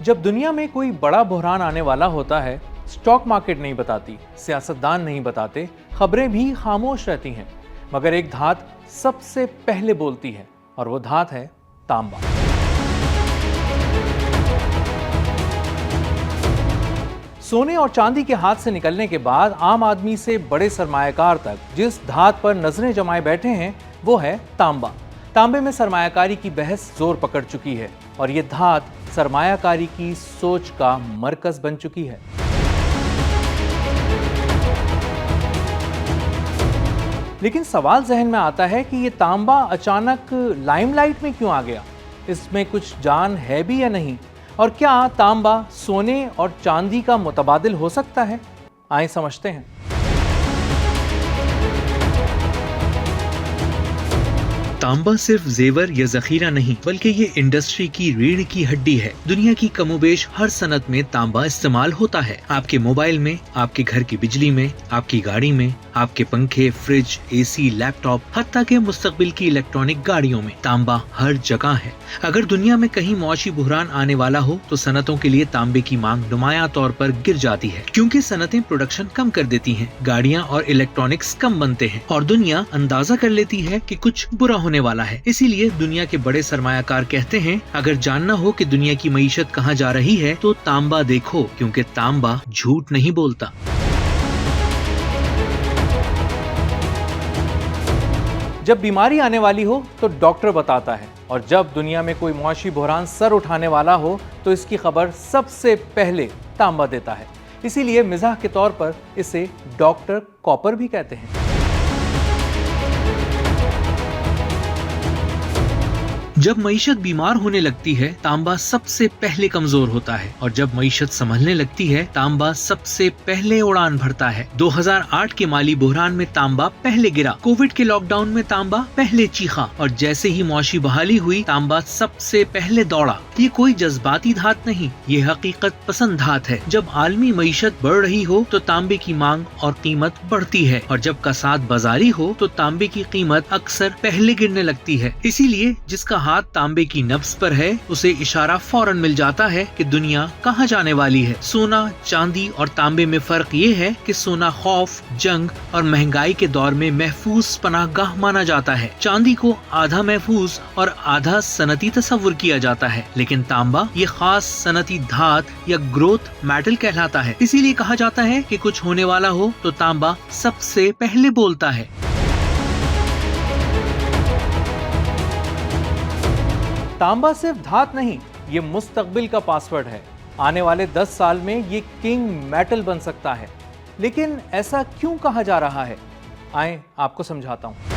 जब दुनिया में कोई बड़ा बुहरान आने वाला होता है, स्टॉक मार्केट नहीं बताती, सियासतदान नहीं बताते, खबरें भी खामोश रहती हैं, मगर एक धात सबसे पहले बोलती है और वो धात है तांबा। सोने और चांदी के हाथ से निकलने के बाद आम आदमी से बड़े सरमायाकार तक जिस धात पर नजरें जमाए बैठे हैं वो है तांबा। तांबे में सरमायाकारी की बहस जोर पकड़ चुकी है और ये धात सरमायाकारी की सोच का मरकज बन चुकी है। लेकिन सवाल जहन में आता है कि ये तांबा अचानक लाइमलाइट में क्यों आ गया? इसमें कुछ जान है भी या नहीं? और क्या तांबा सोने और चांदी का मुतबादिल हो सकता है? आइए समझते हैं। तांबा सिर्फ जेवर या जखीरा नहीं बल्कि ये इंडस्ट्री की रीढ़ की हड्डी है। दुनिया की कमोबेश हर सनत में तांबा इस्तेमाल होता है। आपके मोबाइल में, आपके घर की बिजली में, आपकी गाड़ी में, आपके पंखे, फ्रिज, एसी, लैपटॉप, हत्ता के मुस्तकबिल की इलेक्ट्रॉनिक गाड़ियों में तांबा हर जगह है। अगर दुनिया में कहीं मौशी बुहरान आने वाला हो तो सनतों के लिए तांबे की मांग नुमाया तौर पर गिर जाती है, क्योंकि सनतें प्रोडक्शन कम कर देती हैं, गाड़ियां और इलेक्ट्रॉनिक्स कम बनते हैं और दुनिया अंदाजा कर लेती है कि कुछ बुरा होने वाला है। इसीलिए दुनिया के बड़े सरमायाकार कहते हैं, अगर जानना हो कि दुनिया की मईशत कहाँ जा रही है तो तांबा देखो, क्योंकि तांबा झूठ नहीं बोलता। जब बीमारी आने वाली हो तो डॉक्टर बताता है और जब दुनिया में कोई मुआशी बुहरान सर उठाने वाला हो तो इसकी खबर सबसे पहले तांबा देता है। इसीलिए मिजाह के तौर पर इसे डॉक्टर कॉपर भी कहते हैं। जब मईशत बीमार होने लगती है तांबा सबसे पहले कमजोर होता है और जब मईशत संभलने लगती है तांबा सबसे पहले उड़ान भरता है। 2008 के माली बुहरान में तांबा पहले गिरा, कोविड के लॉकडाउन में तांबा पहले चीखा और जैसे ही मौशी बहाली हुई तांबा सबसे पहले दौड़ा। ये कोई जज्बाती धात नहीं, ये हकीकत पसंद धात है। जब आलमी मईशत बढ़ रही हो तो तांबे की मांग और कीमत बढ़ती है और जब कसाद बाजारी हो तो तांबे की कीमत अक्सर पहले गिरने लगती है। इसीलिए जिसका हाथ तांबे की नब्ज पर है उसे इशारा फौरन मिल जाता है कि दुनिया कहाँ जाने वाली है। सोना, चांदी और तांबे में फर्क ये है कि सोना खौफ, जंग और महंगाई के दौर में महफूज पनाहगाह माना जाता है। चांदी को आधा महफूज और आधा सनती तस्वुर किया जाता है, लेकिन तांबा ये खास सनती धात या ग्रोथ मेटल कहलाता है। इसीलिए कहा जाता है कि कुछ होने वाला हो तो तांबा सबसे पहले बोलता है। तांबा सिर्फ धात नहीं, ये मुस्तकबिल का पासवर्ड है। आने वाले 10 साल में ये किंग मेटल बन सकता है। लेकिन ऐसा क्यों कहा जा रहा है? आए आपको समझाता हूं।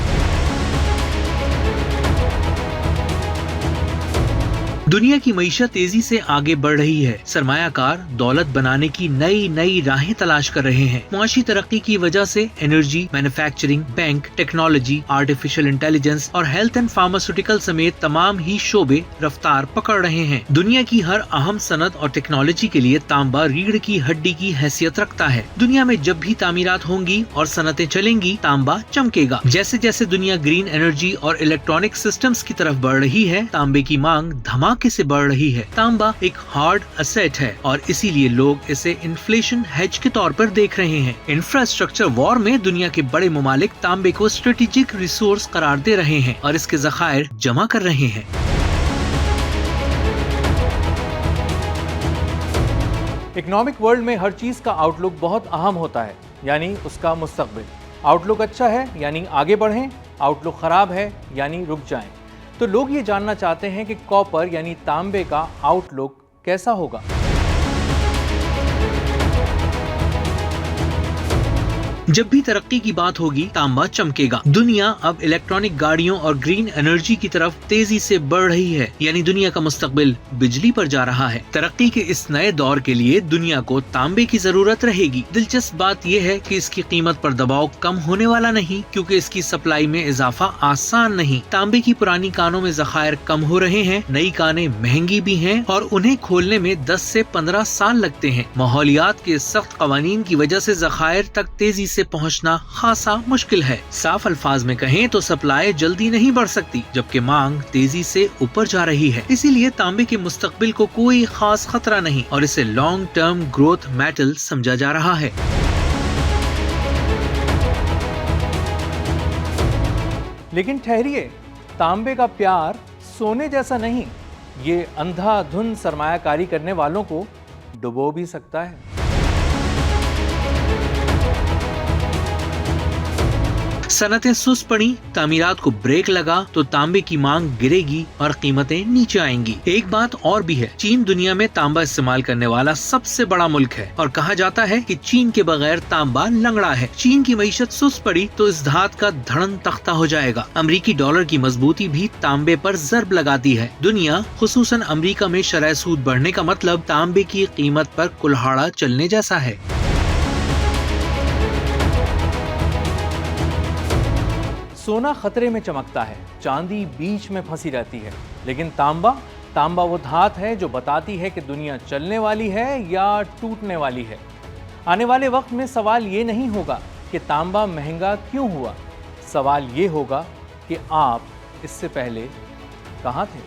दुनिया की मईशत तेजी से आगे बढ़ रही है। सरमायाकार दौलत बनाने की नई नई राहें तलाश कर रहे हैं। मुआशी तरक्की की वजह से energy, manufacturing, bank, technology, artificial intelligence और हेल्थ एंड फार्मास्यूटिकल समेत तमाम ही शोबे रफ्तार पकड़ रहे हैं। दुनिया की हर अहम सनत और टेक्नोलॉजी के लिए तांबा रीढ़ की हड्डी की हैसियत रखता है। दुनिया में जब भी तामीरात होंगी और सनतें चलेंगी तांबा चमकेगा। जैसे जैसे दुनिया ग्रीन एनर्जी और इलेक्ट्रॉनिक सिस्टम्स की तरफ बढ़ रही है तांबे की मांग धमाके से बढ़ रही है। तांबा एक हार्ड असेट है और इसीलिए लोग इसे इन्फ्लेशन हेज के तौर पर देख रहे हैं। इंफ्रास्ट्रक्चर वॉर में दुनिया के बड़े ममालिक तांबे को स्ट्रेटेजिक रिसोर्स करार दे रहे हैं और इसके ज़खायर जमा कर रहे हैं। इकोनॉमिक वर्ल्ड में हर चीज का आउटलुक बहुत अहम होता है, यानी उसका मुस्तकबिल। आउटलुक अच्छा है यानी आगे बढ़ें, आउटलुक खराब है यानी रुक जाएं। तो लोग ये जानना चाहते हैं कि कॉपर यानी तांबे का आउटलुक कैसा होगा। जब भी तरक्की की बात होगी तांबा चमकेगा। दुनिया अब इलेक्ट्रॉनिक गाड़ियों और ग्रीन एनर्जी की तरफ तेजी से बढ़ रही है, यानी दुनिया का मुस्तकबिल बिजली पर जा रहा है। तरक्की के इस नए दौर के लिए दुनिया को तांबे की जरूरत रहेगी। दिलचस्प बात यह है कि इसकी कीमत पर दबाव कम होने वाला नहीं, क्योंकि इसकी सप्लाई में इजाफा आसान नहीं। तांबे की पुरानी कानों में जखायर कम हो रहे हैं, नई कानें महंगी भी हैं और उन्हें खोलने में 10 से 15 साल लगते हैं। माहौलियात के सख्त कवानीन की वजह से जखायर तक तेजी से से पहुंचना खासा मुश्किल है। साफ अल्फाज में कहें तो सप्लाई जल्दी नहीं बढ़ सकती, जबकि मांग तेजी से ऊपर जा रही है। इसीलिए तांबे के मुस्तकबिल को कोई खास खतरा नहीं और इसे लॉन्ग टर्म ग्रोथ मेटल समझा जा रहा है। लेकिन ठहरिए, तांबे का प्यार सोने जैसा नहीं, ये अंधाधुंध सरमायाकारी करने वालों को डुबो भी सकता है। सनतें सुस्त पड़ी, तामीरात को ब्रेक लगा तो तांबे की मांग गिरेगी और कीमतें नीचे आएंगी। एक बात और भी है, चीन दुनिया में तांबा इस्तेमाल करने वाला सबसे बड़ा मुल्क है और कहा जाता है कि चीन के बगैर तांबा लंगड़ा है। चीन की मईशत सुस्त पड़ी तो इस धात का धड़न तख्ता हो जाएगा। अमरीकी डॉलर की मजबूती भी तांबे पर जर्ब लगाती है। दुनिया खुसूसन अमरीका में शरह सूद बढ़ने का मतलब तांबे की कीमत पर कुल्हाड़ा चलने जैसा है। सोना खतरे में चमकता है, चांदी बीच में फंसी रहती है, लेकिन तांबा वो धात है जो बताती है कि दुनिया चलने वाली है या टूटने वाली है। आने वाले वक्त में सवाल ये नहीं होगा कि तांबा महंगा क्यों हुआ, सवाल ये होगा कि आप इससे पहले कहाँ थे।